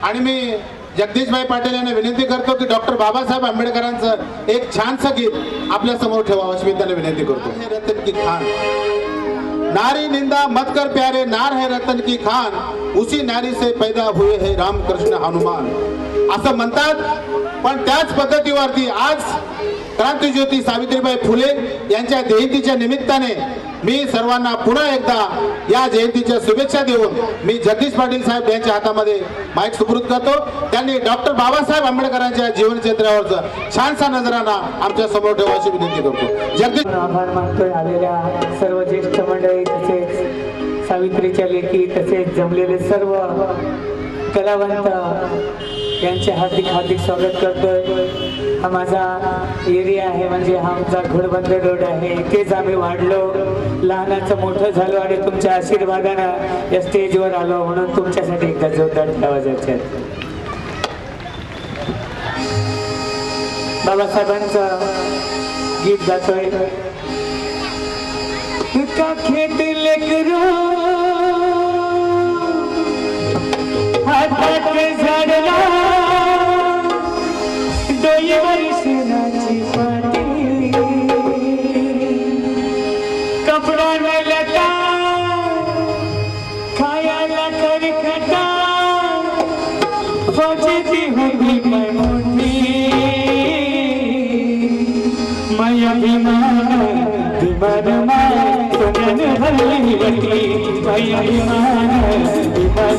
आणि मी जगदीशभाई पाटील यांना विनंती करतो की डॉक्टर बाबासाहेब आंबेडकरांचं एक छानसं गीत आपल्या समोर ठेवावं अशी मी त्यांना विनंती करतो। हे रतन की खान, नारी निंदा मत कर प्यारे, नार है रतन की खान, उसी नारी से पैदा हुए है रामकृष्ण हनुमान असं म्हणतात। पण त्याच पद्धतीवरती आज क्रांतिज्योती सावित्रीबाई फुले यांच्या जयंतीच्या निमित्ताने मी सर्वांना पुन्हा एकदा या जयंतीच्या शुभेच्छा देऊन मी जगदीश पाटील साहेब यांच्या हातामध्ये माईक सुपूर्द करतो। त्यांनी डॉक्टर बाबासाहेब आंबेडकरांच्या जीवनचरित्रावरचा छानसा नजराना आमच्या समोर ठेवायची विनंती करतो। जगदीश आभार मानतोय आलेल्या सर्व ज्येष्ठ मंडळी, तसेच सावित्रीच्या लेखी, तसेच जमलेले सर्व कलावंत यांचे हार्दिक हार्दिक स्वागत करतोय। हा माझा एरिया आहे, म्हणजे हा आमचा घोडबंदर रोड आहे। इथेच आम्ही वाढलो, लहानाचं मोठं झालो आणि तुमच्या आशीर्वादानं या स्टेजवर आलो, म्हणून तुमच्यासाठी एकदा जोरदार आवाजाचे बाबासाहेबांचं गीत गातोय। का खेत लेकरू हातात झाडला डोई वर्षणाची पाटी, कपडा लता खायला करकटा, फौजेची होती मैं मोठी, मैं अभिमान विमान सोन्याने भरली वटी, मैं अभिमान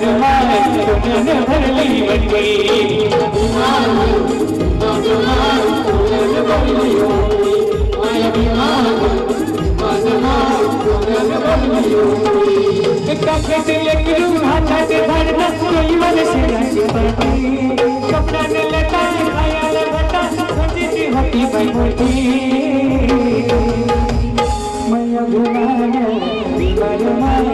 विमान सोन्याने भरली वटी, कपड्याने लटा खायला भटा, फौजेची होती मैं मोठी, मैं अभिमान विमान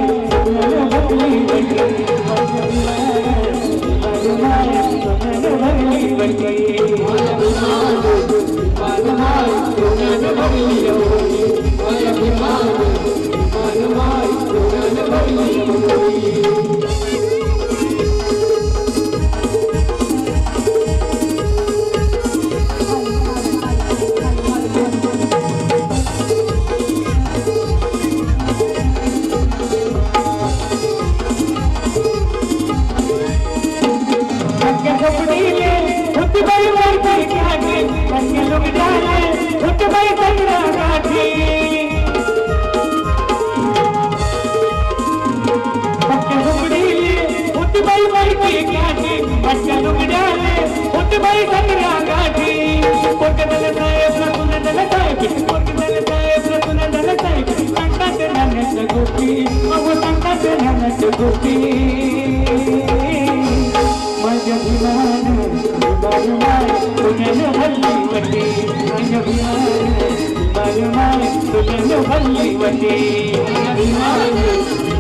सोन्याने भरली वटी,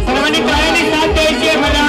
सर्वांनी टाळ्यांनी साथ द्यायची आहे मला।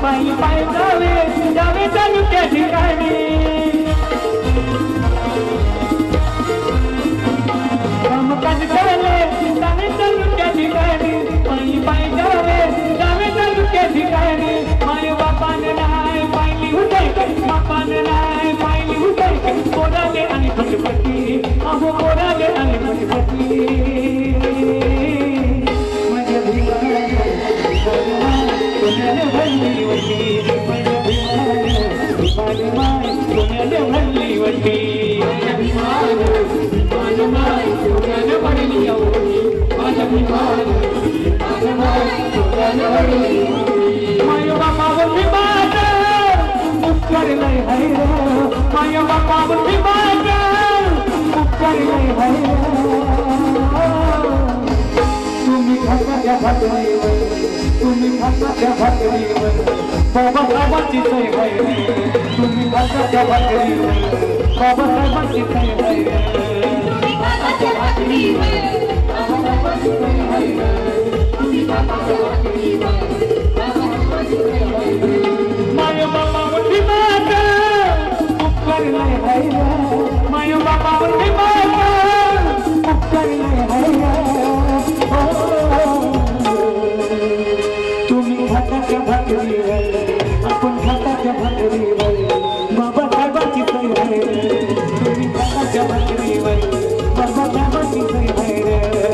पायी पाय जावे जावे तालुक्या ठिकाणी, कामकाज करावे जावे तालुक्या ठिकाणी, पायी पाय जावे जावे तालुक्या ठिकाणी, माय बापाने नाही पायली उठाय, बापाने नाही पायली उठाय, पोराले आणि फटफटी, अहो पोराले आणि फटफटी, माझ्या सोन्याने भरली वटी, सोन्याने भरली वटी, माय बापावर विमान उपकार नाही हाय, माय बापावर विमान उपकार नाही हाय, तुम्ही खात्याच्या भाकरीवर, तुम्ही खात्याच्या भाकरीवर बाबासाहेबांची सोय आहे, तुम्ही भाताच्या भाकरीवर बाबासाहेबांची सही आहे भाताच्या भाकरीवर बाबासाहेबांची सही आहे भाताच्या भाकरीवर बाबासाहेबांची सही आहे माय बाबा उठी माता उपकार नाही आहे माय बाबा उठी माता उपकार नाही आहे तुम्ही भाताच्या भाकरीवर आपण भाताच्या भाकरीवर बाबासाहेबांची सही आहे तुम्ही भाताच्या भाकरीवर बाबासाहेबांची सही आहे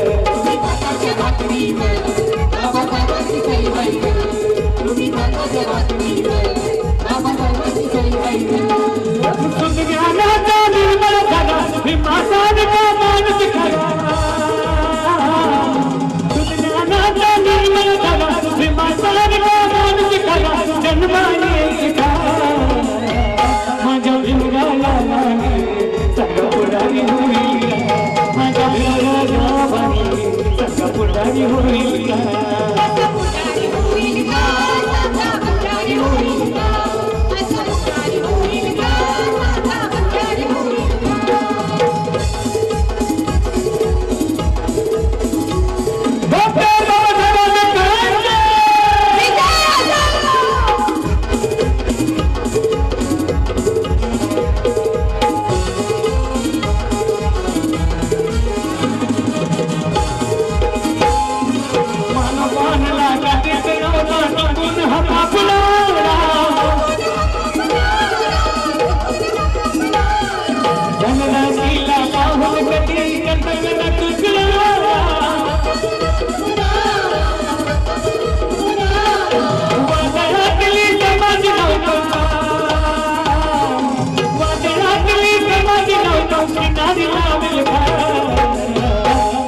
तुम्ही भाताच्या भाकरीवर बाबासाहेबांची सही आहे तुम्ही भाताच्या भाकरीवर बाबासाहेबांची सही आहे ज्ञानाचा निर्मळ झाला भीमासारखा माणूस खरा ज्ञानाचा निर्मळ झाला भीमासारखा माणूस खरा जन्माने माझ्या भिंगाला सगळं पुढारी होईल माझ्या भिंगाला सगळं पुढारी होईल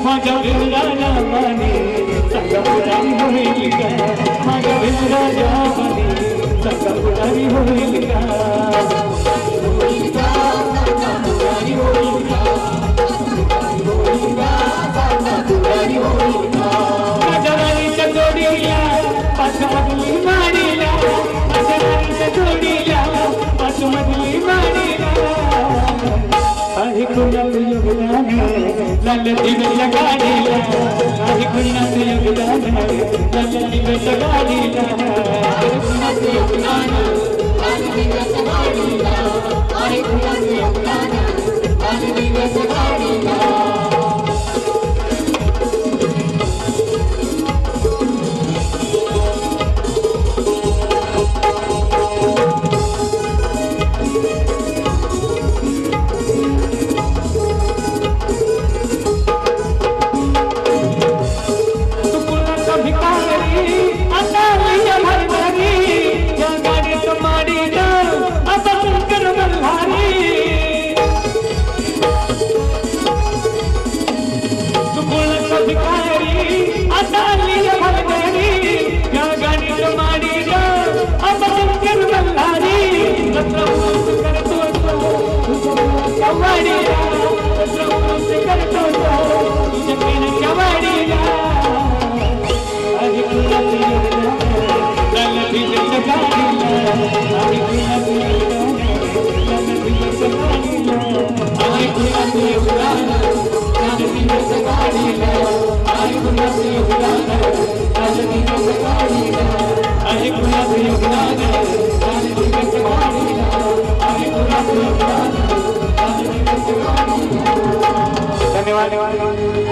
माझ्या भिंगाला माने सगळं पुढारी होईल का माझ्या भिंगाला माने सगळं पुढारी होईल का माझ्या राणीच्या जोडीला पाचमधली माडीला माझ्या राणीच्या जोडीला पाचमधली माडीला आहे कुणाचं योगदान लाल दिव्याच्या गाडीला आहे कुणाचं योगदान लाल दिव्याच्या गाडीला कुणाचं योगदान लाल दिव्याच्या गाडीला आहे कुणाचं योगदान लाल दिव्याच्या गाडीला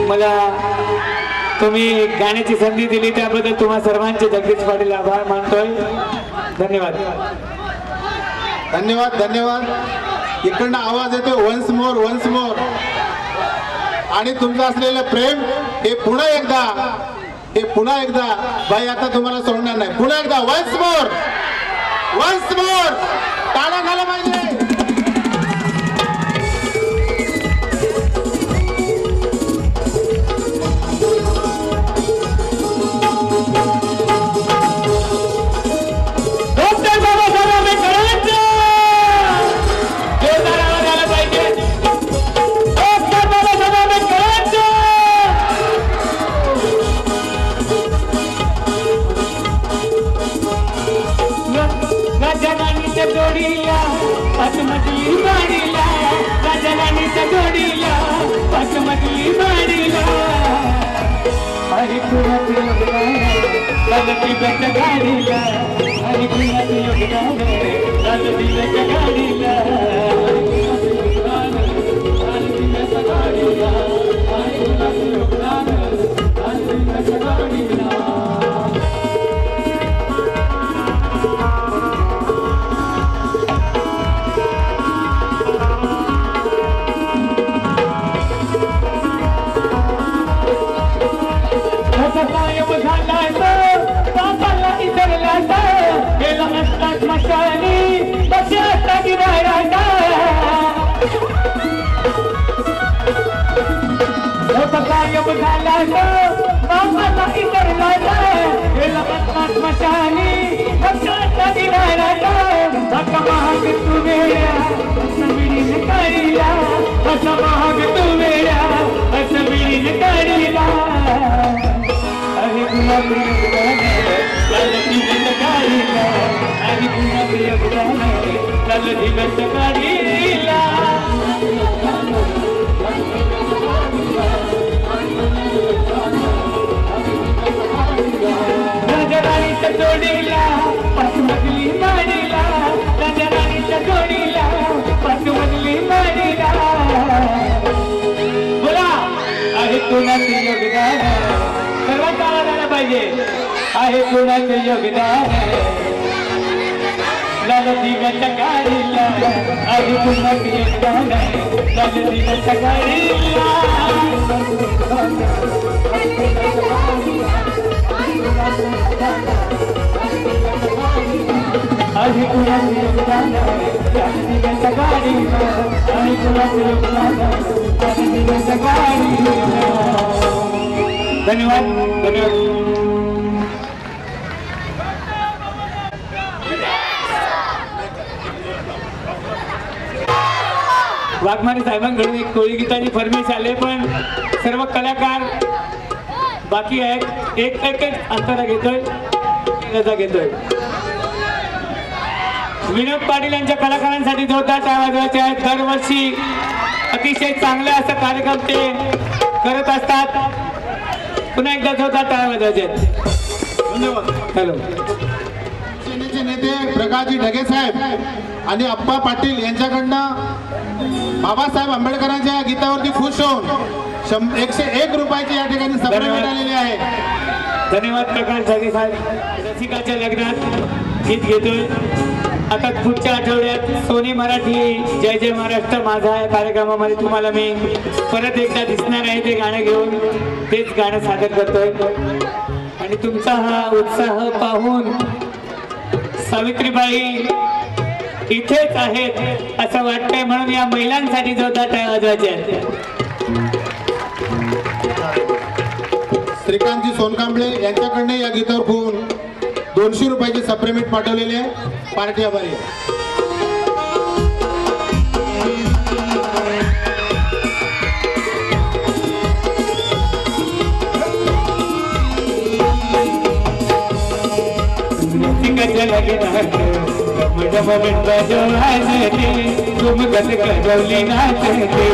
मला तुम्ही गाण्याची संधी दिली त्याबद्दल तुम्हा सर्वांचे जगदीश पाटील आभार मानतोय. धन्यवाद. धन्यवाद. धन्यवाद. इकडनं आवाज येतो वन्स मोर वन्स मोर. आणि तुमचं असलेलं प्रेम हे पुन्हा एकदा भाई आता तुम्हाला सोडणार नाही. पुन्हा एकदा वन्स मोर टाळ्या झाला पाहिजे. चालती बस गाडीला हरी कुणाचं योगदान चालती बस गाडीला चालती बस गाडीला हरी कुणाचं योगदान चालती बस गाडीला कायम झाला बापाला इतरला गेला असतात मशाली बसता गिरायला कायम झाला बापाला इतरला गेला असतात मशाली बसता गिरायला धक्का महाग तू वेळा असं काढीला असं महाग तू वेळा असं बिडीन काढीला चालती बस गाडीला हरी कुणाचं योगदान चालती बस गाडीला राजाराणीच्या जोडीला पाचमजली माडीला राजाराणीच्या जोडीला पाचमजली माडीला बोला आहे कुणाचं योगदान सर्वात आला पाहिजे आहे कुणाचं योगदान चालती बस गाडीला आहे कुणाचं योगदान चालती बस गाडीला आहे कुणाचं योगदान चालती बस गाडीला आहे कुणाचं योगदान चालती बस गाडीला धन्यवाद धन्यवाद वाघमारे साहेबांकडून एक कोळी गीताची फरमाईश आले पण सर्व कलाकार बाकी आहेत एक एक अंतरा घेतोय घेतोय विनोद पाटील यांच्या कलाकारांसाठी जोरदार टाळ्या वाजवायचे आहेत दरवर्षी अतिशय चांगले असं कार्यक्रम ते करत असतात पुन्हा एकदा जोरदार टाळ्या वाजवायचे आहेत धन्यवाद हॅलो सेनेचे नेते प्रकाशजी ढगे साहेब आणि अप्पा पाटील यांच्याकडनं बाबासाहेब आंबेडकरांच्या या गीतावरती खुश होऊन 101 रुपयाची या ठिकाणी सप्रे मिळालेली आहे धन्यवाद प्रकाश ढगे साहेब रसिकाच्या लग्नात गीत घेतोय आता पुढच्या आठवड्यात सोनी मराठी जय जय महाराष्ट्र माझा या कार्यक्रमामध्ये तुम्हाला मी परत एकदा दिसणार आहे ते गाणं घेऊन तेच गाणं सादर करतोय आणि तुमचा हा उत्साह पाहून सावित्रीबाई इथेच आहेत असं वाटतंय म्हणून या महिलांसाठी जोरदार टाळ्या वाजवायचे आहेत श्रीकांतजी सोनकांबळे यांच्याकडनं या गीतावर खून 200 रुपयाची सप्रेमीट पाठवलेली आहे पार्टी आभारी आहे तुम गत करवली नाचते तुम गत करवली नाचते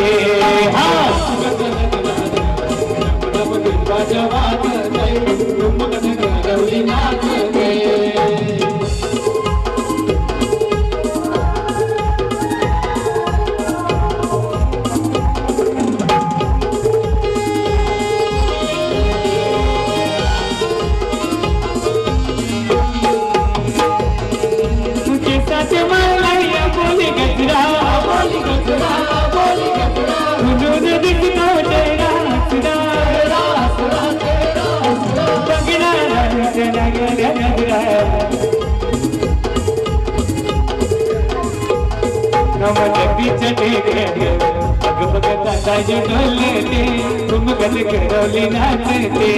तुम गल करवली नाचते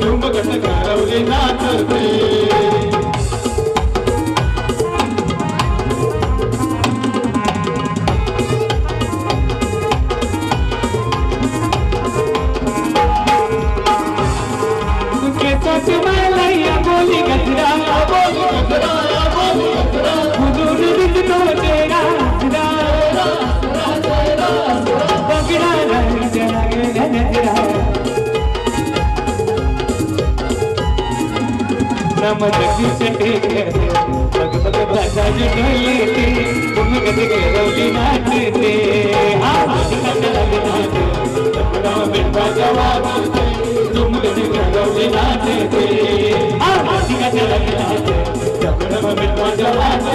तुम गल करवली नाचते बोली गजरा नाम जगदीश टेके बग बग बाजा जो ढोलते तुम गदे रवली नाचते हाँ मोतिका चला नाचते नाम बेटा जवाब तुम गदे रवली नाचते हाँ मोतिका चला नाचते नाम बेटा जवाब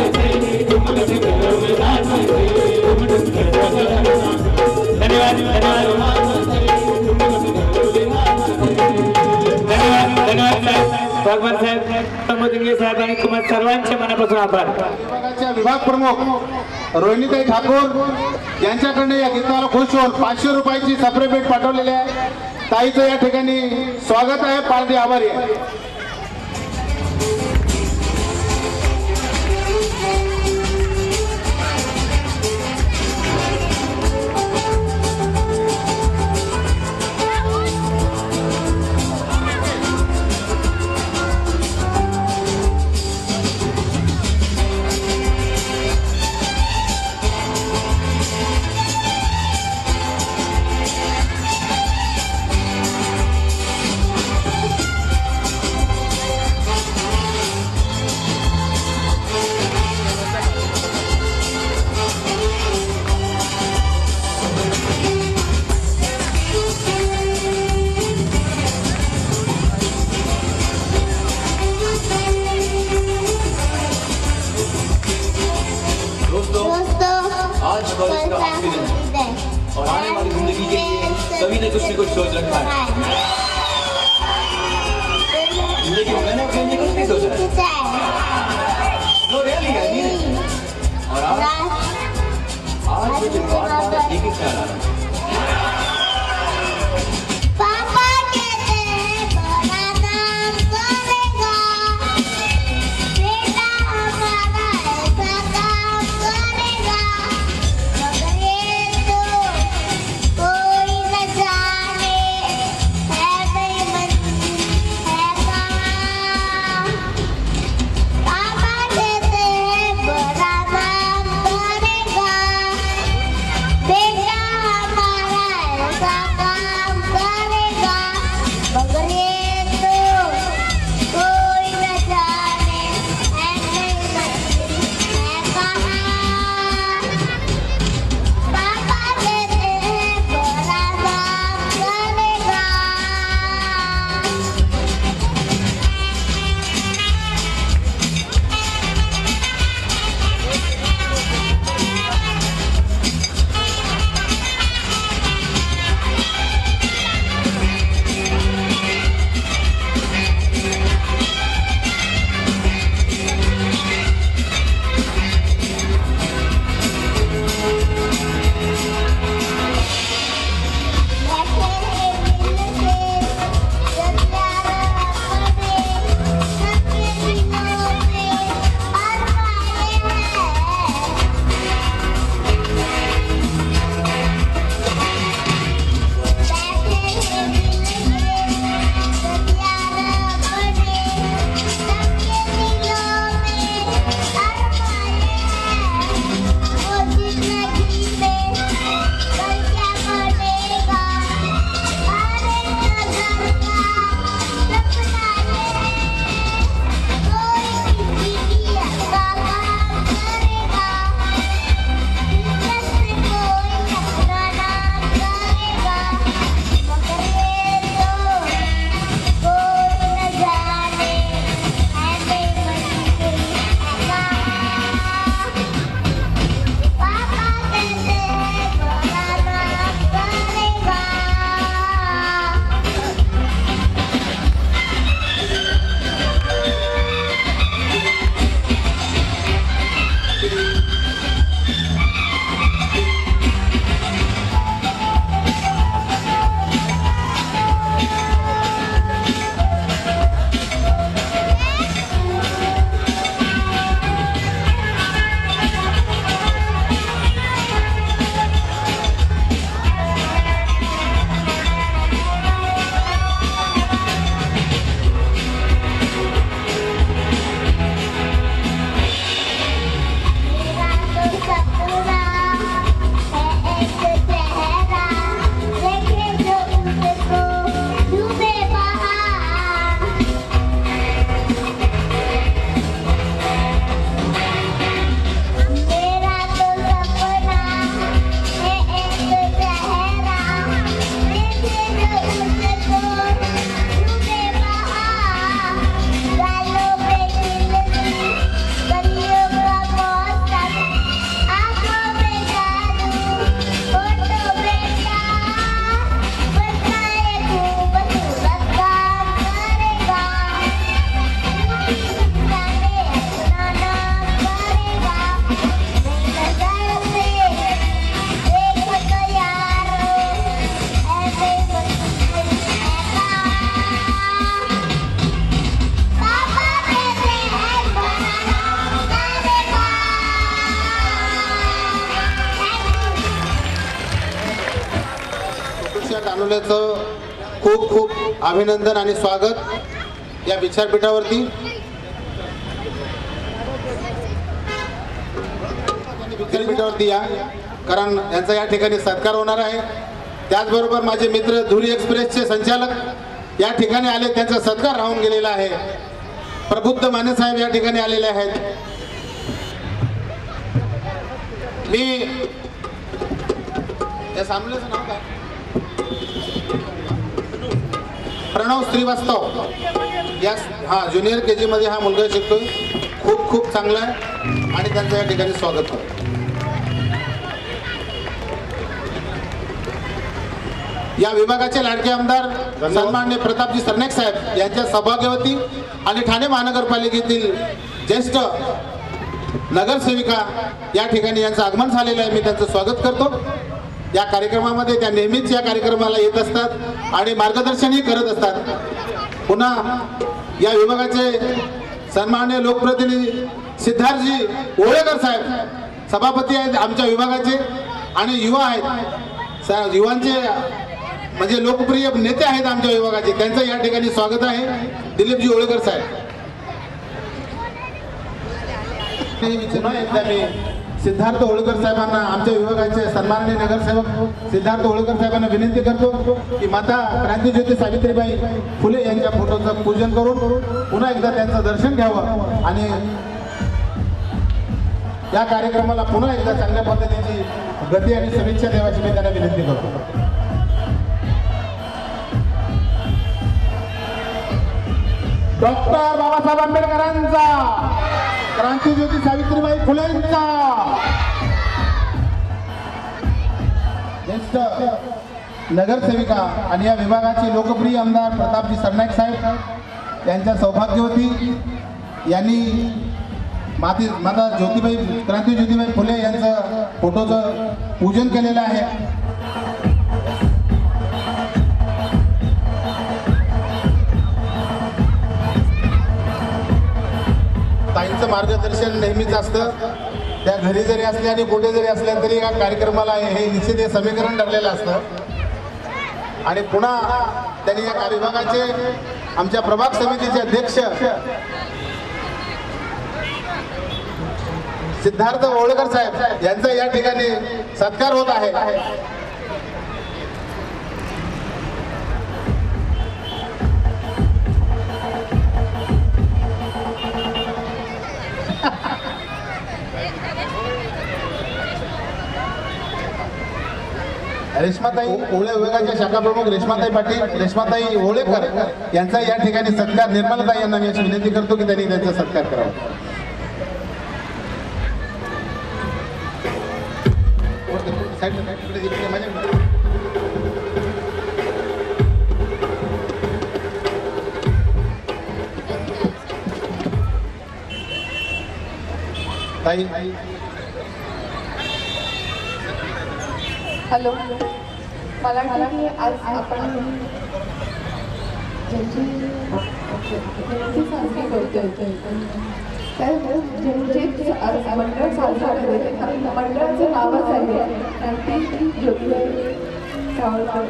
तुम गदे रवली नाचते तुम गदे रवली धन्यवाद भगवान साहेब प्रमोदिंगे साहेब आणि तुम्हा सर्वांच्या मनापासून आभार. विभागाच्या विभाग प्रमुख रोहिणीताई ठाकूर यांच्याकडनं या गीताला खुश होऊन 500 रुपयाची सप्रे भेट पाठवलेली आहे. ताईचं या ठिकाणी स्वागत आहे. पारधी आभारी आहे. आज कॉलेज का आखिरी दिन है और आने वाली जिंदगी के लिए सभी ने कुछ न कुछ सोच रखा है. जिंदगी में मैंने अपने लिए कुछ नहीं सोचा है. No really, I mean it. और आज मुझे बार बार एक ही ख्याल आ रहा है. पापा कहते हैं बड़ा नाम करेगा, बेटा हमारा ऐसा काम करेगा, मगर ये तो कोई न जाने है फॅमिलीचं खूप खूप अभिनंदन आणि स्वागत या विचारपीठावरती. विचारपीठावरती या, कारण यांचा या ठिकाणी सत्कार होणार आहे. त्याचबरोबर माझे मित्र धुरी एक्सप्रेसचे संचालक या ठिकाणी आले, त्यांचा सत्कार राहून गेलेला आहे. प्रबुद्ध माने साहेब या ठिकाणी आलेले आहेत. मी या सामनेचं नाव काय? प्रणव श्रीवास्तव या ज्युनियर KG मध्ये हा मुलगा शिकतोय. खूप खूप चांगला आहे आणि त्यांचं या ठिकाणी स्वागत करतो. या विभागाचे लाडके आमदार सन्माननीय प्रतापजी सरनाईक साहेब यांच्या सौभाग्यवती आणि ठाणे महानगरपालिकेतील ज्येष्ठ नगरसेविका या ठिकाणी यांचं आगमन झालेलं आहे. मी त्यांचं स्वागत करतो. या कार्यक्रमामध्ये त्या नेहमीच या कार्यक्रमाला येत असतात आणि मार्गदर्शनही करत असतात. पुन्हा या विभागाचे सन्माननीय लोकप्रतिनिधी सिद्धार्थजी ओळेकर साहेब सभापती आहेत आमच्या विभागाचे आणि युवा आहेत. युवांचे म्हणजे लोकप्रिय नेते आहेत आमच्या विभागाचे. त्यांचं या ठिकाणी स्वागत आहे. दिलीपजी ओळेकर साहेब. एकदा मी सिद्धार्थ ओळेकर साहेबांना, आमच्या विभागाचे सन्माननीय नगरसेवक सिद्धार्थ ओळेकर साहेबांना विनंती करतो की माता क्रांतीज्योती सावित्रीबाई फुले यांच्या फोटोचं पूजन करून पुन्हा एकदा त्यांचं दर्शन घ्यावं आणि या कार्यक्रमाला पुन्हा एकदा चांगल्या पद्धतीची गती आणि शुभेच्छा देवाची मी त्यांना विनंती करतो. डॉक्टर बाबासाहेब आंबेडकरांचा, क्रांतीज्योती सावित्रीबाई फुलेंचा, ज्येष्ठ नगरसेविका आणि या विभागाचे लोकप्रिय आमदार प्रतापजी सरनाईक साहेब यांच्या सौभाग्यवती यांनी माता ज्योतिबाई क्रांती ज्योतिबाई फुले यांचं फोटोचं पूजन केलेलं आहे. ताईंचं मार्गदर्शन नेहमीच असतं. त्या घरी जरी असल्या आणि कुठे जरी असल्या तरी या कार्यक्रमाला हे निश्चित हे समीकरण ठरलेलं असतं. आणि पुन्हा त्यांनी या विभागाचे आमच्या प्रभाग समितीचे अध्यक्ष सिद्धार्थ ओळेकर साहेब यांचा या ठिकाणी सत्कार होत आहे. रेश्माताई ओळे विभागाच्या शाखा प्रमुख रेश्माताई पाटील, रेश्माताई ओळेकर यांचा या ठिकाणी सत्कार, निर्मलाताई यांना मी अशी विनंती करतो की त्यांनी त्यांचा सत्कार करावा. ताई हॅलो, मला की आज आपण ज्यांची साजरी करतोय तर ज्यांचे मंडळ साजरा करते मंडळाचं नावच आहे क्रांती ज्योतिबाई सावरकर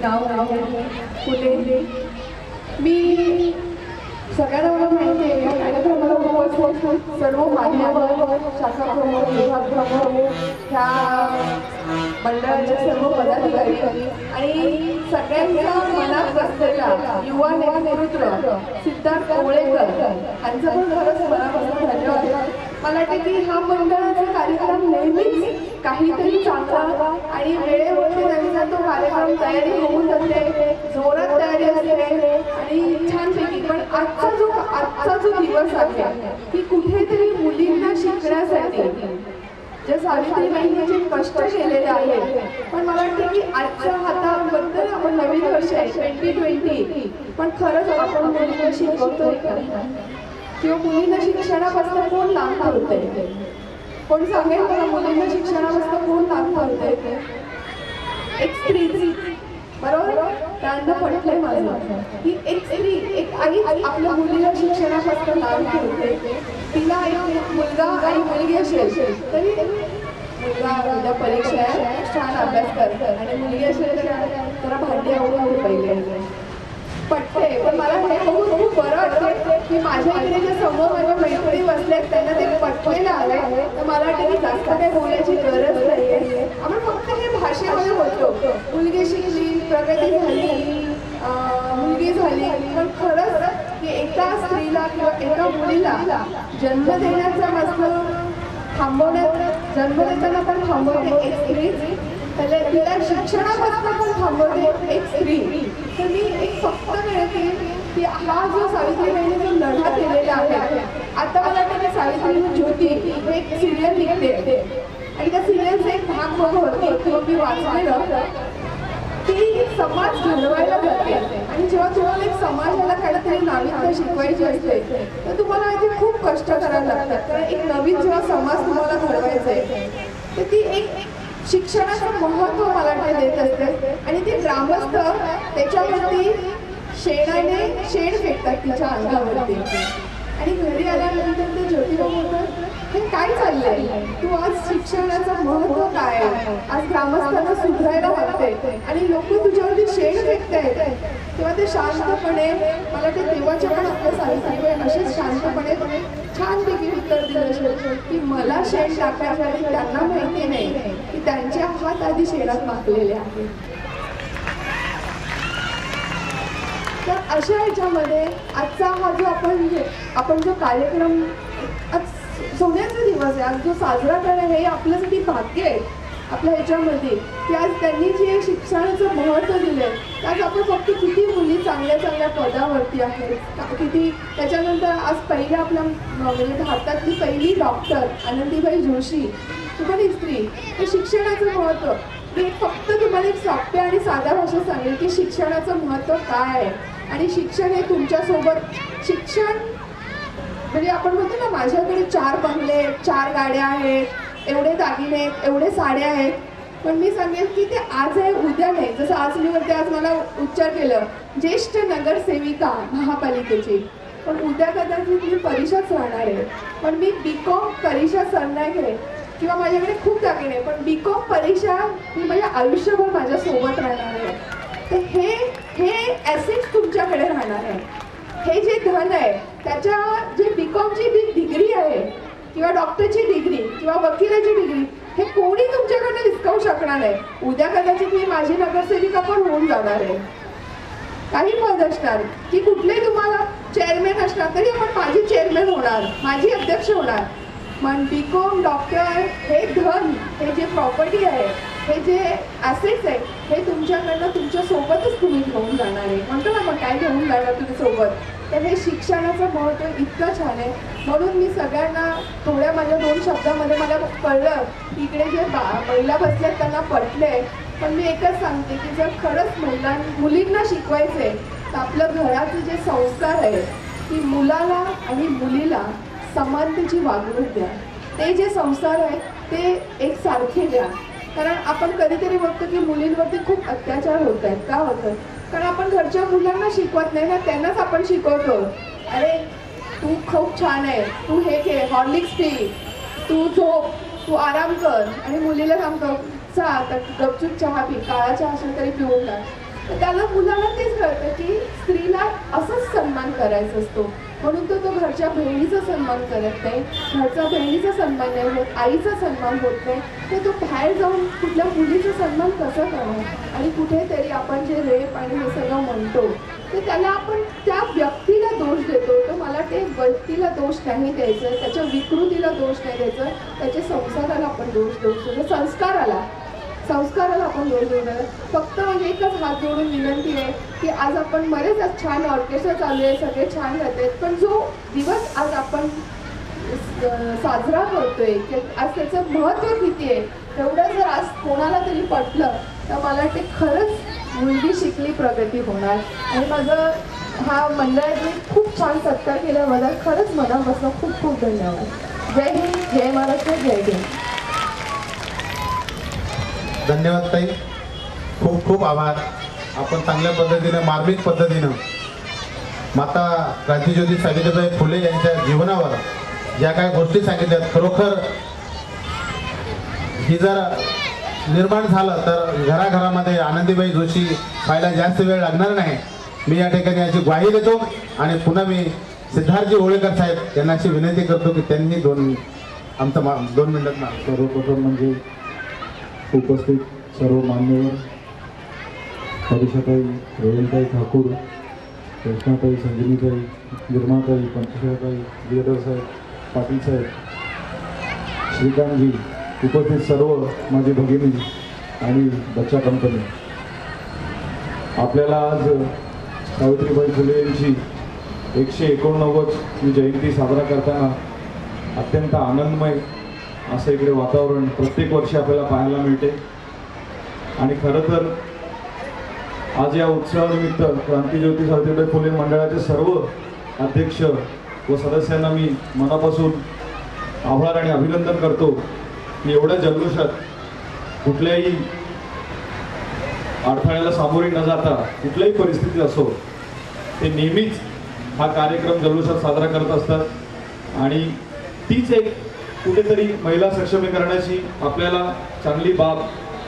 नाव आहे फुले. मी सगळ्यांना मला माहिती आहे या कार्यक्रमाला उपस्थित सर्व मान्यवर, शाखा प्रमुख, विभाग प्रमुख, ह्या मंडळाचे सर्व पदाधिकारी आणि सगळ्यांच्या मनात बसलेला युवा नेतृत्व सिद्धार्थ ओळेकर यांचं पण खरंच मनापासून धन्यवाद. मला वाटतं की हा मंडळाचा कार्यक्रम नेहमीच काहीतरी चांगला आणि वेळेवरती त्यांचा तो कार्यक्रम तयारी होऊन जाते, जोरात तयारी असते आणि छानपैकी. पण आजचा जो दिवस आहे की कुठेतरी मुलींना शिकण्यासाठी जे सावित्रीबाईंनी जे कष्ट केलेले आहेत, पण मला वाटतं की आजच्या हाताबद्दल आपण नवीन वर्ष आहे 2020, पण खरंच आपण मुलींना शिकवतोय का किंवा मुलींना शिक्षणापासून कोण लांब ठेवतंय? कोण सांगेल मला मुलींना शिक्षणापासून कोण लांब ठेवतंय? एक स्त्री, बरोबर, त्यांना पटलंय माझं की एक स्त्री, एक आई आपल्या मुलीला शिक्षणापासून लांब ठेवते. तिला एक मुलगा आणि मुलगी असेल तरी मुलगा उद्या परीक्षा आहे छान अभ्यास कर आणि मुलगी असेल तर जरा भांडी आवडून घे पहिले पटते. पण मला हे बघून खूप बरं वाटते की माझ्या इकडे जे समोर माझ्या मैत्रिणी बसल्यात त्यांना ते पटलेलं आलंय. तर मला वाटतं की जास्त काही बोलायची गरज नाहीये. आपण फक्त हे भाषेमध्ये बोलतो मुलगी शिकली प्रगती झाली मुलगी झाली. पण खरंच की एका स्त्रीला किंवा एका मुलीला जन्म देण्याचा मस्त थांबवण्यात जन्म देताना पण थांबवते एक स्त्री तिला शिक्षणापासून पण थांबवते एक स्त्री. तर मी एक फक्त मिळते की हा जो सावित्रीबाईंनी जो लढा केलेला आहे. आता मला वाटतं सावित्री ज्योती हे एक सिरियल निघते आणि त्या सिरियलचा एक भाग बघ मी वाचलेलं ती समाज घडवायला जाते. आणि जेव्हा तुम्हाला एक समाजाला काहीतरी नाविन्यता शिकवायची असते तर तुम्हाला आधी खूप कष्ट करायला लागतात. कारण एक नवीन जेव्हा समाज तुम्हाला घडवायचा आहे तर ती एक शिक्षणाचं महत्त्व मला देत असते. आणि ते ग्रामस्थ त्याच्यावरती शेणाने शेण फेकतात तिच्या अंगावरती. आणि घरी आल्यानंतर ते ज्योतिबा बोलतात हे काय चाललंय तू आज शिक्षणाचं महत्त्व काय आज ग्रामस्थांना सुधारायला हवते आणि लोक तुझ्यावरती शेण फेकतायत. तेव्हा ते शांतपणे मला ते तेव्हाच्या पण आपल्या सावित्रीबाई असेच शांतपणे छानपैकी उत्तर दिलं असेल की मला शेण टाकायसाठी त्यांना माहिती नाही की त्यांचे हात आधी शेणात माखलेले आहेत. तर अशा ह्याच्यामध्ये आजचा हा जो आपण जो कार्यक्रम आज सोन्याचा दिवस आहे आज जो साजरा करणं हे आपल्यासाठी भाग्य आहे आपल्या ह्याच्यामध्ये की आज त्यांनी जे शिक्षणाचं महत्त्व दिलं आज आपण फक्त किती मुली चांगल्या चांगल्या पदावरती आहेत किती. त्याच्यानंतर आज पहिल्या आपल्या म्हणजे भारतातली पहिली डॉक्टर आनंदीबाई जोशी ती पण स्त्री. हे शिक्षणाचं महत्त्व मी फक्त तुम्हाला एक सोप्या आणि साध्या भाषेत सांगेल की शिक्षणाचं महत्त्व काय आहे. आणि शिक्षण हे तुमच्यासोबत शिक्षण म्हणजे आपण म्हणतो ना माझ्याकडे 4 बंगले 4 गाड्या आहेत एवढे दागिने आहेत एवढे साड्या आहेत. पण मी सांगेल की ते आज आहे उद्या नाही. जसं आज मी म्हणते आज मला उच्चार केलं ज्येष्ठ नगरसेविका महापालिकेची पण उद्या कदाचित मी परीक्षाच राहणार आहे. पण मी BCom परीक्षा सरणार आहे किंवा माझ्याकडे खूप दागिने पण BCom परीक्षा ही माझ्या आयुष्यभर माझ्यासोबत राहणार आहे. तर हे ॲसेट्स तुमच्याकडे राहणार आहे. हे जे धन आहे त्याच्या जे BComची डिग्री आहे किंवा डॉक्टरची डिग्री किंवा वकिलाची डिग्री हे कोणी तुमच्याकडनं हिसकावू शकणार नाही. उद्या कदाचित मी माझी नगरसेविका पण होऊन जाणार आहे. काही पद असणार की कुठलेही तुम्हाला चेअरमॅन असणार तरी आपण माझी चेअरमॅन होणार माझी अध्यक्ष होणार. पण BCom डॉक्टर हे धन हे जे प्रॉपर्टी आहे हे जे ॲसेट्स आहे हे तुमच्याकडनं तुमच्यासोबतच तुम्ही घेऊन जाणार आहे. म्हणतो ना मग काय घेऊन जाणार तुम्ही सोबत. तर हे शिक्षणाचं महत्त्व इतकं छान आहे. म्हणून मी सगळ्यांना थोड्या माझ्या 2 शब्दामध्ये मला कळलं की इकडे जे महिला बसल्यात त्यांना पटले. पण मी एकच सांगते की जर खरंच मुलींना शिकवायचं आहे तर आपलं घराचे जे संस्कार आहे की मुलाला आणि मुलीला समानतेची वागणूक द्या. ते जे संस्कार आहेत ते एकसारखे द्या. कारण आपण कधीतरी बघतो की मुलींवरती खूप अत्याचार होत आहेत. का होतं कारण आपण घरच्या मुलांना शिकवत नाही ना त्यांनाच आपण शिकवतो अरे तू खूप छान आहे तू हे घे हॉर्लिक्स पी तू झोप तू आराम कर. आणि मुलीला सांगतो चा तर गपचूप चहा पी काळा चहा असेल तरी पिऊन टाक. तर त्याला मुलाला तेच कळतं की स्त्रीला असंच सन्मान करायचा असतो. म्हणून तो घरच्या बहिणीचा सन्मान करत नाही घरच्या बहिणीचा सन्मान नाही होत आईचा सन्मान होत नाही. तर तो बाहेर जाऊन कुठल्या मुलीचा सन्मान कसं करणार. आणि कुठेतरी आपण जे रेप आणि हे सगळं म्हणतो तर त्याला आपण त्या व्यक्तीला दोष देतो. तर मला ते व्यक्तीला दोष नाही द्यायचं त्याच्या विकृतीला दोष नाही द्यायचं त्याच्या संस्काराला आपण दोष देऊ शकतो. संस्काराला आपण दोष देऊ नये. फक्त म्हणजे एकच हात जोडून विनंती आहे की आज आपण बरेच छान ऑर्केस्ट्रा चालू आहे सगळे छान राहतात पण जो दिवस आज आपण साजरा करतोय की आज त्याचं महत्त्व किती आहे तेवढं जर आज कोणाला तरी पटलं तर मला वाटते खरंच मुलगी शिकली प्रगती होणार. आणि माझं हा मंडळाने खूप छान सत्कार केल्याबद्दल खरंच मनापासून खूप खूप धन्यवाद. जय हिंद जय महाराष्ट्र जय हिंद. धन्यवाद ताई खूप खूप आभार. आपण चांगल्या पद्धतीनं मार्मिक पद्धतीनं माता क्रांतिज्योती सावित्रीबाई फुले यांच्या जीवनावर ज्या काही गोष्टी सांगितल्यात खरोखर ही जर निर्माण झालं तर घराघरामध्ये आनंदीबाई जोशी व्हायला जास्त वेळ लागणार नाही. मी या ठिकाणी याची ग्वाही देतो आणि पुन्हा मी सिद्धार्थजी होळेकर साहेब यांना अशी विनंती करतो की त्यांनी 2 मिनिटात सर्वप्रथम म्हणजे उपस्थित सर्व मान्यवर परिषाताई, रोहिणताई ठाकूर, कृष्णाताई, संजीवनीताई, निर्माताई, पंचशीलाताई, गिरधर साहेब, पाटील साहेब, श्रीकांतजी, उपस्थित सर्व माझी भगिनी आणि बच्चा कंपनी. आपल्याला आज सावित्रीबाई फुले यांची 189वी जयंती साजरा करताना अत्यंत आनंदमय असं इकडे वातावरण प्रत्येक वर्षी आपल्याला पाहायला मिळते. आणि खरं तर आज या उत्सवानिमित्त क्रांतीज्योती सावित्रीबाई फुले मंडळाचे सर्व अध्यक्ष व सदस्यांना मी मनापासून आभार आणि अभिनंदन करतो की एवढ्या जल्लोषात कुठल्याही अडथळ्याला सामोरे न जाता कुठल्याही परिस्थिती असो ते नेहमीच हा कार्यक्रम जल्लोषात साजरा करत असतात. आणि तीच एक कुठेतरी महिला सक्षमीकरणाची आपल्याला चांगली बाब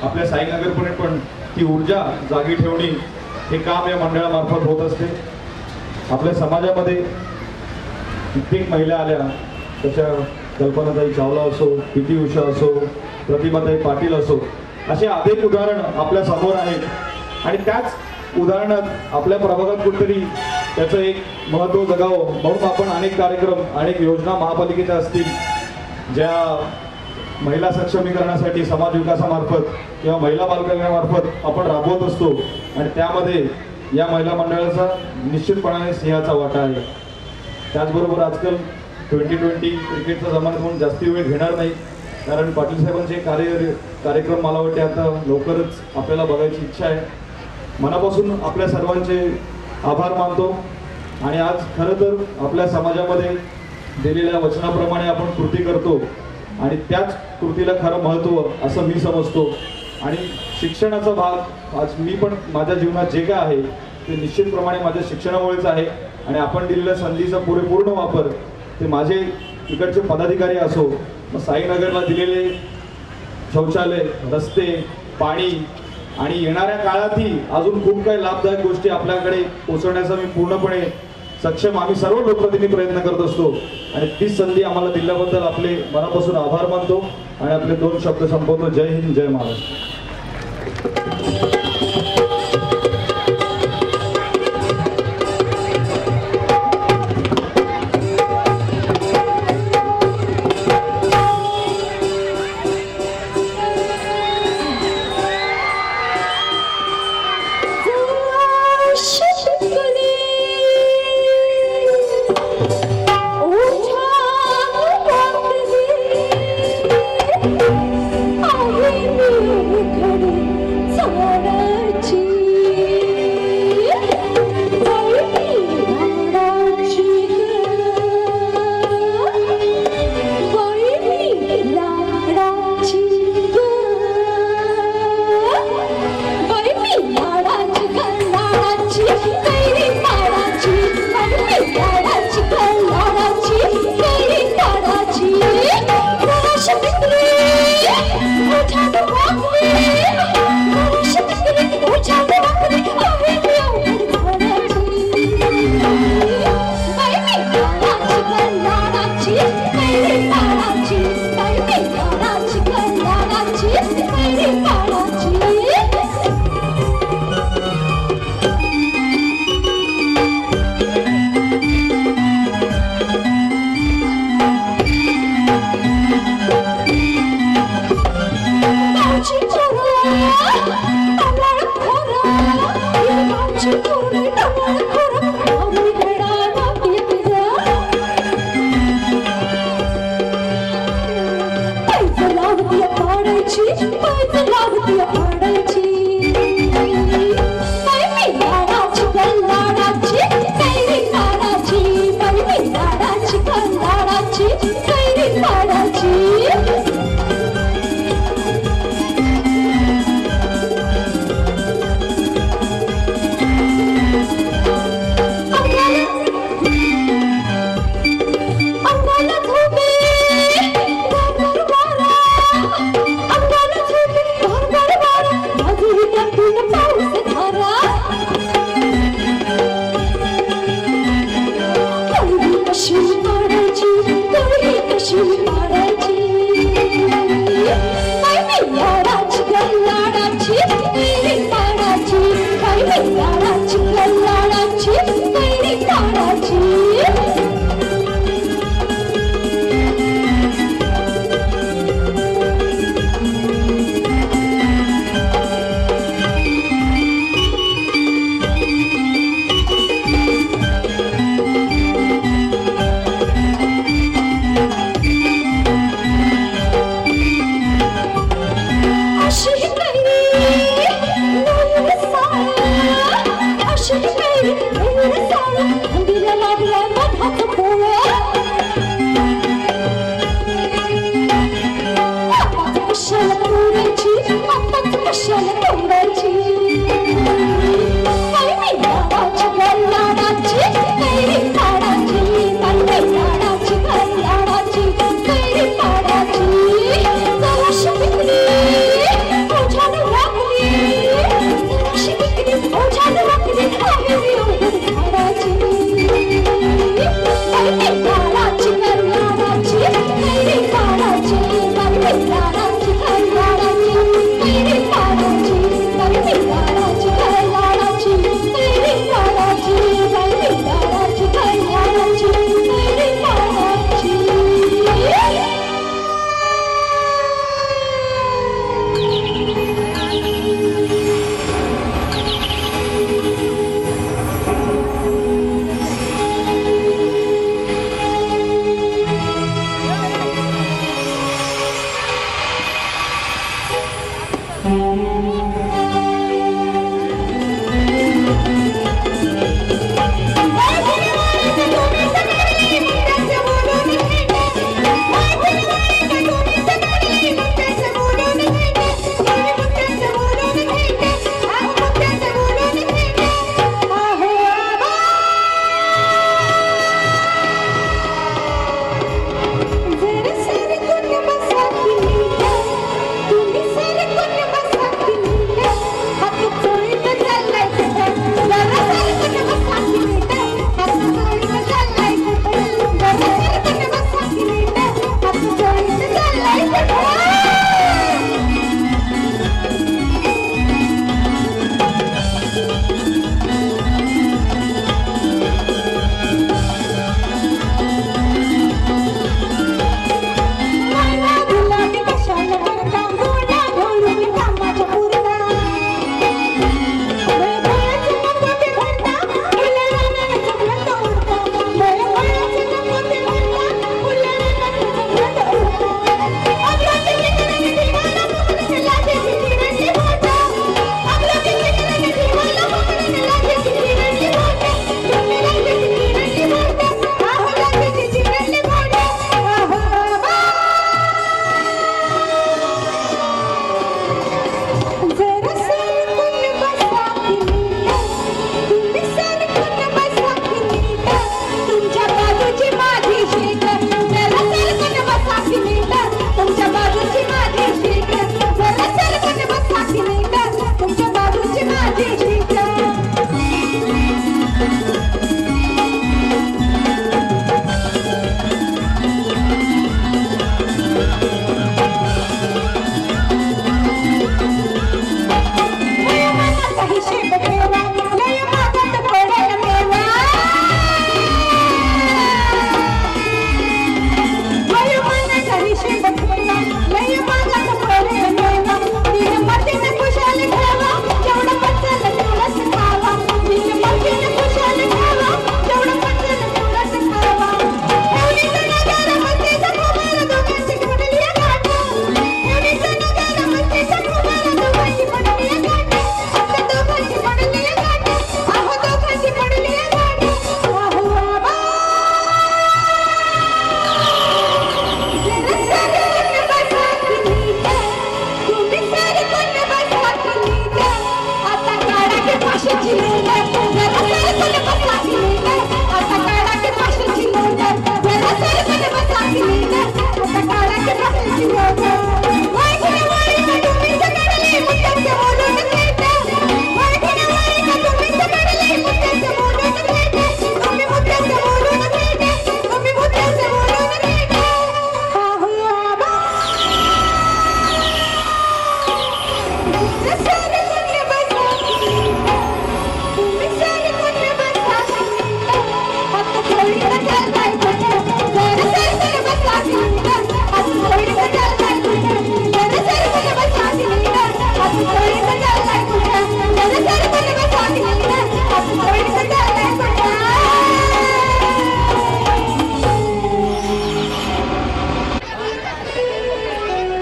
आपल्या साईनगरपुणे पण ती ऊर्जा जागी ठेवणे हे काम या मंडळामार्फत होत असते. आपल्या समाजामध्ये कित्येक महिला आल्या, तशा कल्पनाताई चावला असो, पी.टी. उषा असो, प्रतिभाताई पाटील असो, असे अनेक उदाहरण आपल्या समोर आहेत. आणि त्याच उदाहरणात आपल्या प्रभागात कुठेतरी त्याचं एक महत्त्व जगावं म्हणून आपण अनेक कार्यक्रम, अनेक योजना महापालिकेच्या असतील ज्या महिला सक्षमीकरणासाठी समाज विकासामार्फत किंवा महिला बालकल्याणामार्फत आपण राबवत असतो. आणि त्यामध्ये या महिला मंडळाचा निश्चितपणाने सिंहाचा वाटा आहे. त्याचबरोबर आजकाल 2020 क्रिकेटचा जमाना म्हणून जास्ती वेळ घेणार नाही, कारण पाटील साहेबांचे कार्यक्रम मला वाटते आता लवकरच आपल्याला बघायची इच्छा आहे. मनापासून आपल्या सर्वांचे आभार मानतो. आणि आज खरं तर आपल्या समाजामध्ये दिलेल्या वचनाप्रमाणे आपण कृती करतो आणि त्याच कृतीला खरं महत्त्व असं मी समजतो. आणि शिक्षणाचा भाग आज मी पण माझ्या जीवनात जे काय आहे ते निश्चितप्रमाणे माझ्या शिक्षणामुळेच आहे. आणि आपण दिलेल्या संधीचा पुरेपूर्ण वापर ते माझे इकडचे पदाधिकारी असो, मग साईनगरला दिलेले शौचालय, रस्ते, पाणी आणि येणाऱ्या काळातही अजून खूप काही लाभदायक गोष्टी आपल्याकडे पोहोचवण्याचा मी पूर्णपणे सक्षम आम्ही सर्व लोकप्रतिनिधी प्रयत्न करत असतो. आणि तीच संधी आम्हाला दिल्याबद्दल आपले मनापासून आभार मानतो आणि आपले 2 शब्द संपवतो. जय हिंद, जय महाराष्ट्र. I'm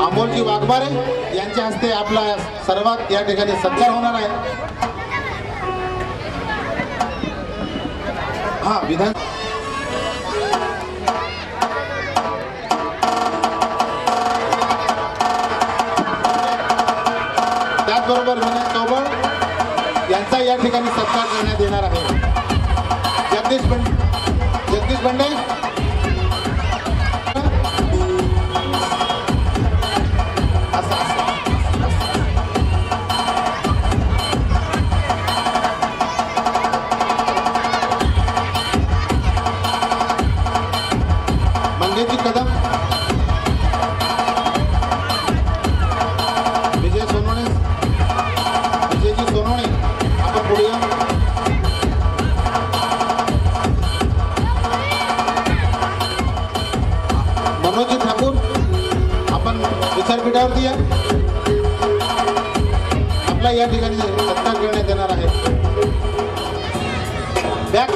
अमोलजी वाघमारे यांच्या हस्ते आपला सर्वात या ठिकाणी सत्कार होणार आहे. हा विधान त्याचबरोबर विनय चौबळ यांचा या ठिकाणी सत्कार करण्यात येणार आहे. जगदीश बंडे मंगेशजी कदम, विजयजी सोनवणे आपण पुढे या. मनोजी ठाकूर आपण विचारपीठावरती या. आपला या ठिकाणी सत्कार करण्यात येणार आहे. बॅक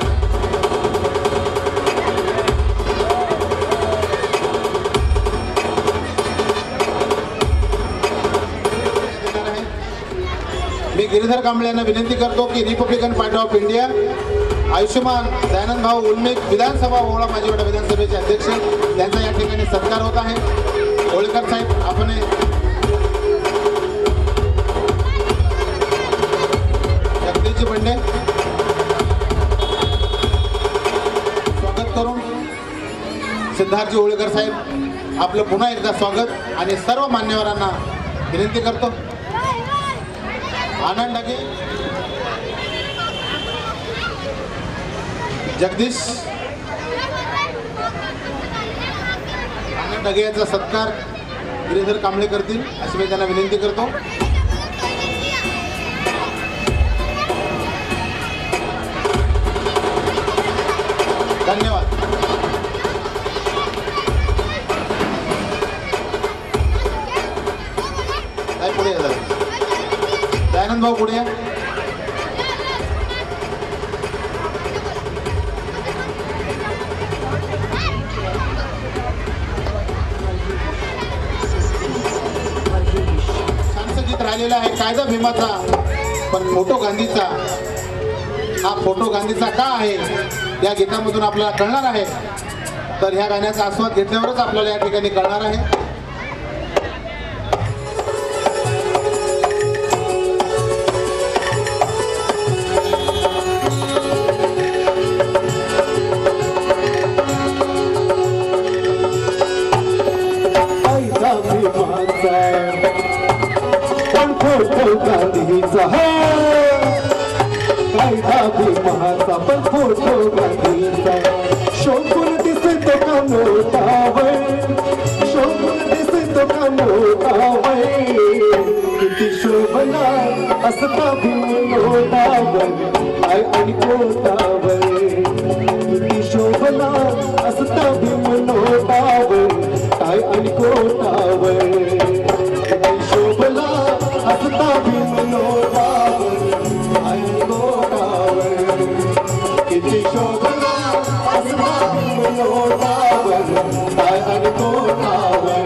मी गिरीधर कांबळे यांना विनंती करतो की Republican party of India Ayushman Dayanand भाऊ उल्मेक विधानसभा ओळा माझीवाडा विधानसभेचे अध्यक्ष यांचा या ठिकाणी सत्कार होत आहे. होळकर साहेब आपण जगदीशजी बंडे स्वागत करून सिद्धार्थजी होळकर साहेब आपलं पुन्हा एकदा स्वागत आणि सर्व मान्यवरांना विनंती करतो. आनंद डगे, जगदीश आनंद डगे याचा सत्कार गिरीधर कांबळे करतील अशी मी त्यांना विनंती करतो. धन्यवाद. पुढे या दयानंद भाऊ पुढे या. संसदेत राहिलेला आहे कायदा भीमाचा पण फोटो गांधीचा. हा फोटो गांधीचा का आहे या गीतामधून आपल्याला कळणार आहे. तर ह्या गाण्याचा आस्वाद घेतल्यावरच आपल्याला या ठिकाणी कळणार आहे. गांधीचा कायदा भीमाचा पण फोटो गांधीचा शोभून दिसतो का मोठावय शोभून दिसतो का मोठावय किती शोभला असता भीम लोटावर काय आणि कोटावर किती शोभला असता भीम लोटावर काय आणि कोटावर किती शोभला असता भीम लोटावर काय आणि कोटावर किती शोभला असता भीम लोटावर काय आणि कोटावर.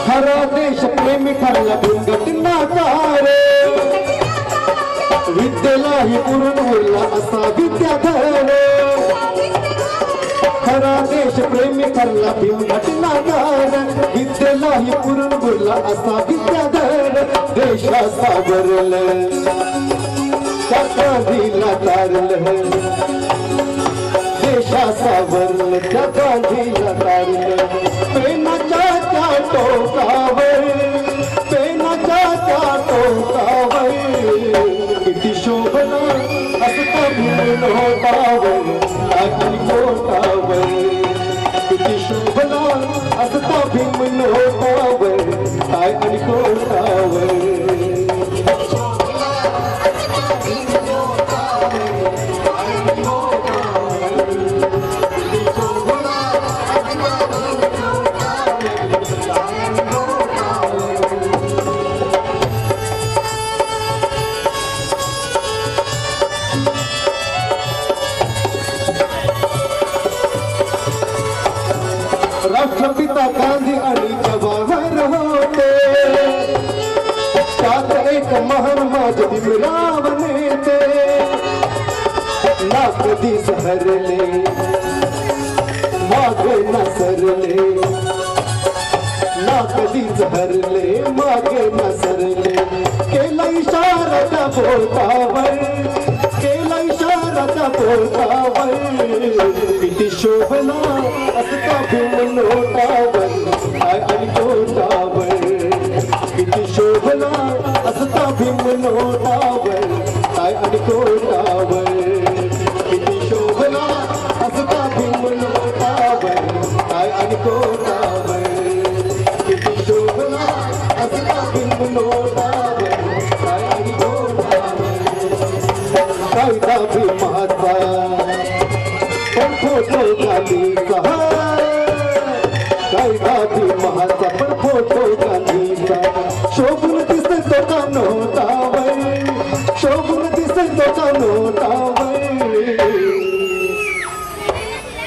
खरा देश प्रेमी ठरला घटनाचा रे विद्येलाही पुरून होईल असा विद्याधर. खरा देश प्रेमी ठरला भीम घटनाचा विद्येलाही पुरून होईल असा विद्याधर. देशा सावरलं त्या गांधीला तारलं देशा सावरलं त्या गांधीला तारलं पेनाच्या त्या टोकावर पेनाच्या त्या टोकावर किती शोभना असता भीम होतावर आणि पोटावर किती शोभना असता भीम होतावर काय आणि पोटावर राष्ट्रपिता गांधी आणि जवाहर होते त्यात एक महान माझे भीमराव नेते ना कधीच हरले मागे न सरले ना कधीच हरले मागे न सरले केला इशारा त्या बोलतावर केला इशारा त्या बोलतावर किती शोभना असता भीम नोटावर काय आणि कोटावर किती शोभना असता भीम नोटावर काय आणि कोटावर किती शोभना असता भीम नोटावर काय आणि कोटावर किती शोभना असता भीम नोटावर काय आणि कोटावर कायदा भीमाचा पण फोटो गांधीचा कायदा भीमाचा पण फोटो गांधीचा शोभून दिसतो का नोटावर शोभून दिसतो का नोटावर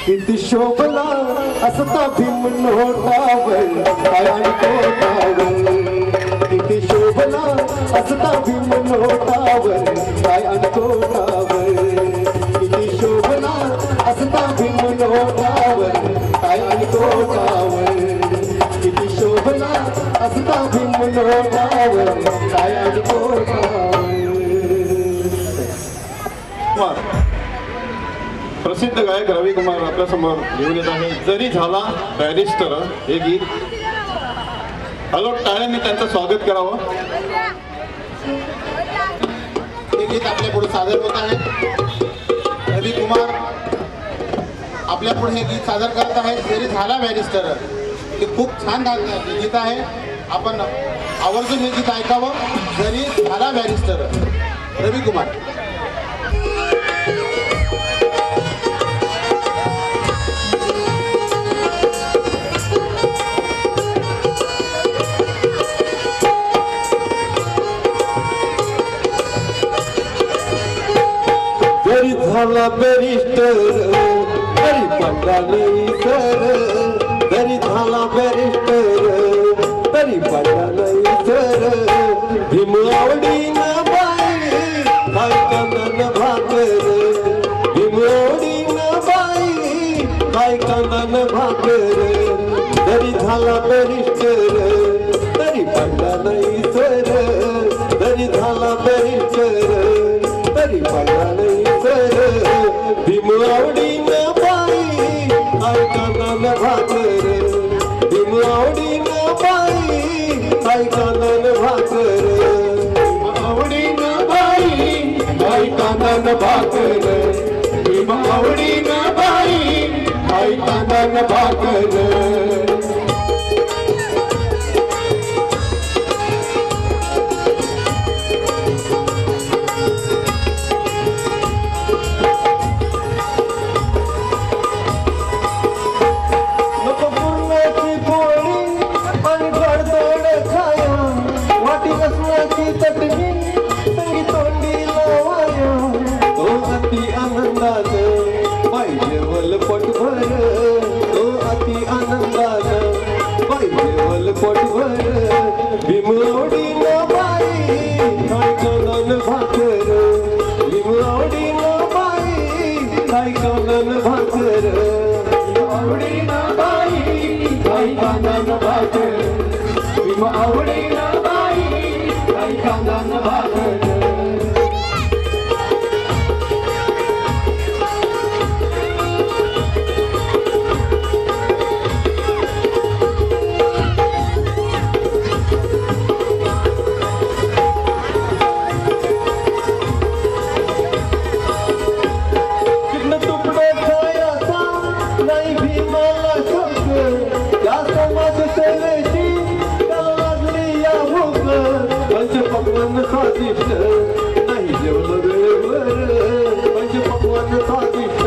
किती शोभला असता भीम नोटावर काय आणि कोटावर किती शोभला असता भीम नोटावर काय आणि कोटावर किती शोभला असता भीम नोटावर काय आणि कोटावर किती शोभला असता भीम नोटावर काय आणि कोटावर प्रसिद्ध गायक रवी कुमार आपल्या समोर घेऊन येत आहे. जरी झाला बॅरिस्टर हे गीत. हॅलो, टाळ्यांनी त्यांचं स्वागत करावं. हे गीत आपल्या पुढे सादर होत आहे. रवी कुमार आपल्या पुढे हे गीत सादर करत आहेत. जरी झाला बॅरिस्टर हे खूप छान गीत आहे. आपण आवर्जून हे गीत ऐकावं. जरी झाला बॅरिस्टर रवी कुमार. जरी झाला बॅरिस्टर तरी पडला नाही सर जरी झाला बॅरिस्टर तरी पडला नाही सर भीम आवडीनं बाई काय कांदन भाकर भीम आवडीनं बाई काय कांदन भाकर जरी झाला बॅरिस्टर तरी पडला नाही सर जरी झाला बॅरिस्टर तरी पडला नाही सर भीम आवडीनं बाई काय कांदन भाकर भीम आवडीनं बाई काय कांदन भाकर आवडीनं बाई काय कांदन भाकर भीम आवडीनं बाई काय कांदन भाकर आनंदात पाहिजे वल पट भर तो अति आनंद स्वादिष्ट नाही जेवलं वेळेवर म्हणजे पकवान स्वादिष्ट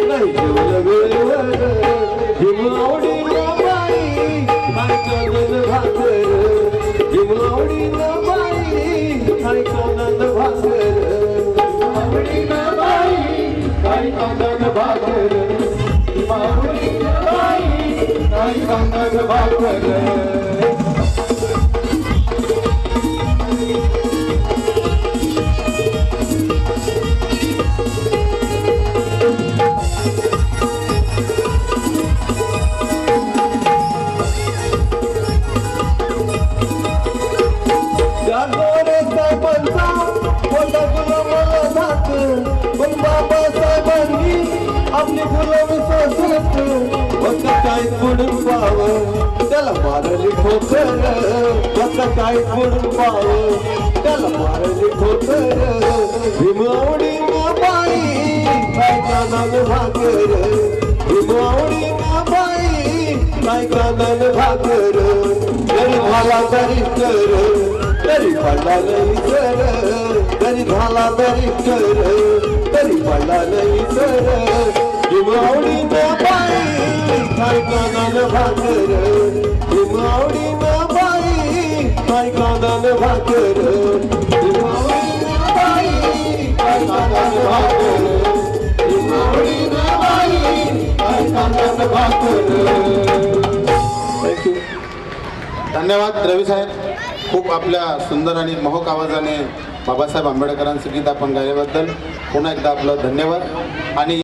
नाही जेवलं वेळेवर हिमलावडी बाई काय कानन भाकर हिमलावडी बाई काय कानन भाकर हिमलावडी बाई काय कानन भाकर हिमलावडी बाई काय कानन भाकर आपली गुलामी सोसत वक्का काय पडून पाव त्याला मारली ठोकर वक्का काय पडून पाव त्याला मारली ठोकर भीमावडी बाई काय कानान भाकर भीमावडी बाई काय कानान भाकर जरी झाला तरी कर तरी पडला नाही कर तरी झाला तरी कर तरी पडला नाही कर हिमलावडी बाई काय कानान भाकर हिमलावडी बाई काय कानान भाकर हिमलावडी बाई काय कानान भाकर हिमलावडी बाई काय कानान भाकर थँक्यू. धन्यवाद रवी साहेब. खूप आपल्या सुंदर आणि मोहक आवाजाने बाबासाहेब आंबेडकरांचं गीत आपण गायल्याबद्दल पुन्हा एकदा आपलं धन्यवाद. आणि